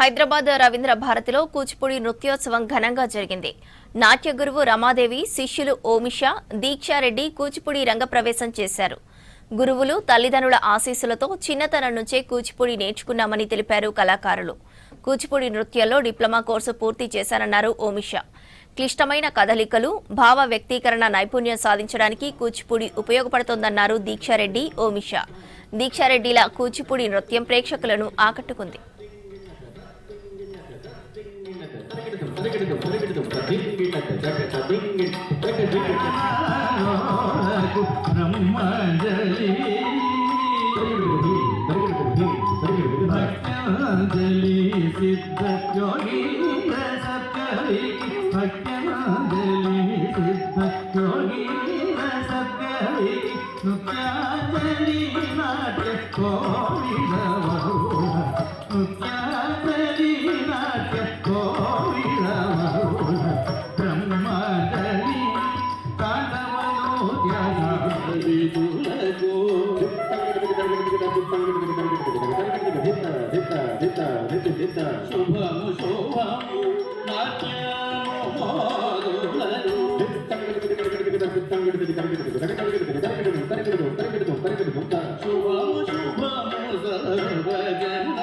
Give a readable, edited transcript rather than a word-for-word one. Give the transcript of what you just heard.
హైదరాబాద్ రవీంద్ర భారతిలో కూచిపూడి నృత్యోత్సవం ఘనంగా జరిగింది. నాట్య గురువు రమాదేవి, శిష్యులు ఓమిషా, దీక్షారెడ్డి కూచిపూడి రంగప్రవేశం చేశారు. గురువులు, తల్లిదండ్రుల ఆశీస్సులతో చిన్నతనం నుంచే కూచిపూడి నేర్చుకున్నామని తెలిపారు కళాకారులు. కూచిపూడి నృత్యంలో డిప్లొమా కోర్సు పూర్తి చేశారన్నారు ఓమిషా. క్లిష్టమైన కదలికలు, భావ వ్యక్తీకరణ నైపుణ్యం సాధించడానికి కూచిపూడి ఉపయోగపడుతోందన్నారు దీక్షారెడ్డి, ఓమిషా. దీక్షారెడ్డిల కూచిపూడి నృత్యం ప్రేక్షకులను ఆకట్టుకుంది. శుభము శోభము నాట్యము శుభము శుభము సర్వజన